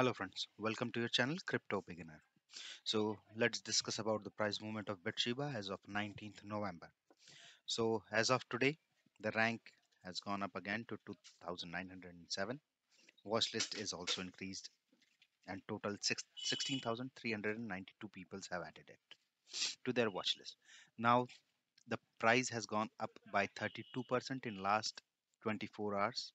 Hello friends, welcome to your channel Crypto Beginner. So let's discuss about the price movement of BitShiba as of 19th November. So as of today, the rank has gone up again to 2907. Watch list is also increased and total 16,392 people have added it to their watch list. Now the price has gone up by 32% in last 24 hours.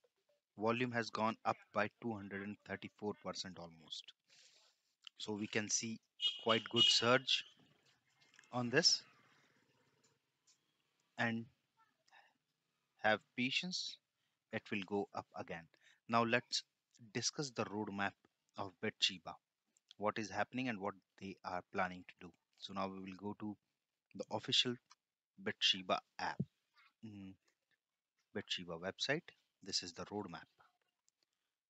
Volume has gone up by 234% almost. So we can see quite good surge on this, and have patience, it will go up again. Now let's discuss the roadmap of BitShiba, what is happening and what they are planning to do. So now we will go to the official BitShiba app, mm, BitShiba website. This is the roadmap.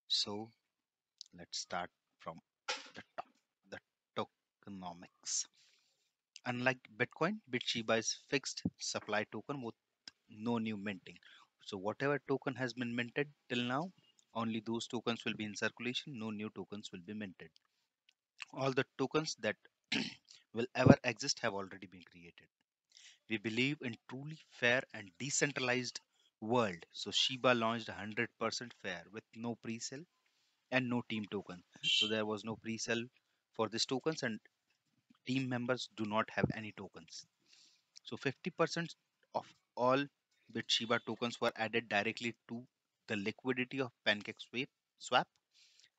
So let's start from the top, the tokenomics. Unlike Bitcoin, BitShiba is fixed supply token with no new minting. So whatever token has been minted till now, only those tokens will be in circulation, no new tokens will be minted. All the tokens that will ever exist have already been created. We believe in truly fair and decentralized world. So Shiba launched 100% fair with no pre-sale and no team token. So there was no pre-sale for these tokens, and team members do not have any tokens. So 50% of all BitShiba tokens were added directly to the liquidity of PancakeSwap,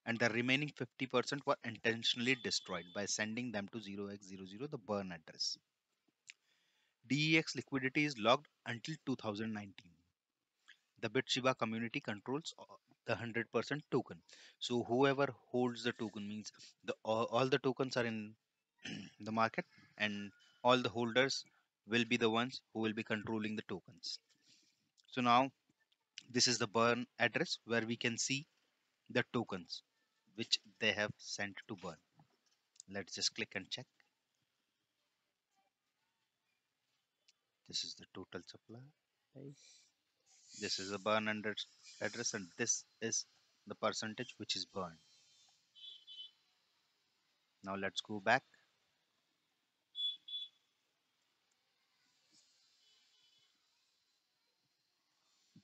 and the remaining 50% were intentionally destroyed by sending them to 0x00, the burn address. DEX liquidity is logged until 2019. The BitShiba community controls the 100% token. So whoever holds the token means all the tokens are in the market, and all the holders will be the ones who will be controlling the tokens. So now this is the burn address where we can see the tokens which they have sent to burn. Let's just click and check. This is the total supply. This is the burn address, and this is the percentage which is burned. Now let's go back.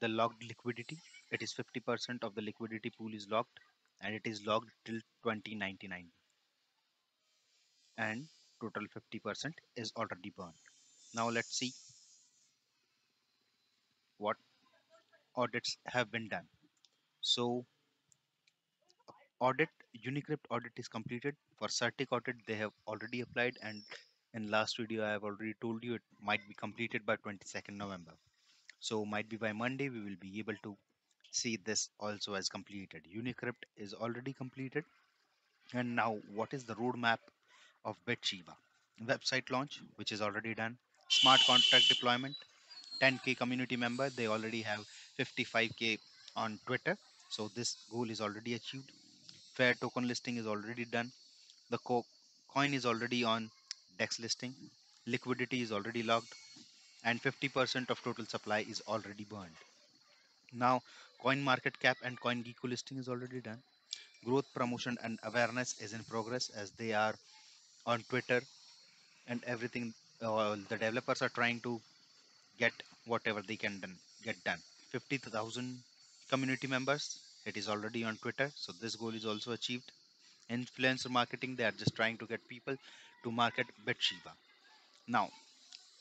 The logged liquidity, it is 50% of the liquidity pool is logged, and it is logged till 2099, and total 50% is already burned. Now let's see what audits have been done. So audit, Unicrypt audit is completed. For Certic audit, they have already applied, and in last video I have already told you it might be completed by 22nd November. So might be by Monday we will be able to see this also as completed. Unicrypt is already completed. And now what is the roadmap of BitShiba? Website launch, which is already done. Smart contract deployment, 10k community member, they already have 55k on Twitter. So this goal is already achieved. Fair token listing is already done. The coin is already on DEX listing. Liquidity is already logged, and 50% of total supply is already burned. Now, coin market cap and coin geeko listing is already done. Growth promotion and awareness is in progress as they are on Twitter and everything. The developers are trying to get whatever they can get done. 50,000 community members. It is already on Twitter, so this goal is also achieved. Influencer marketing, they are just trying to get people to market BitShiba. Now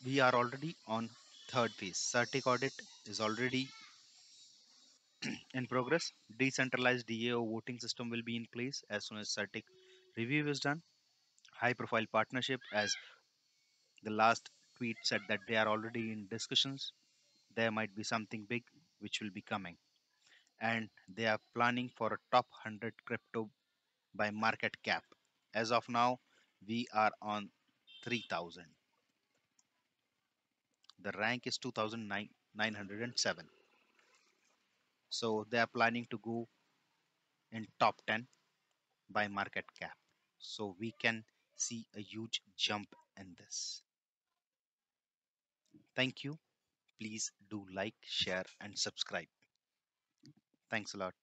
we are already on third phase. Certic audit is already in progress. Decentralized DAO voting system will be in place as soon as Certic review is done. High profile partnership, as the last tweet said that they are already in discussions. There might be something big which will be coming, and they are planning for a top 100 crypto by market cap. As of now, we are on 3000. The rank is 2907. So they are planning to go in top 10 by market cap. So we can see a huge jump in this. Thank you. Please do like, share, and subscribe. Thanks a lot.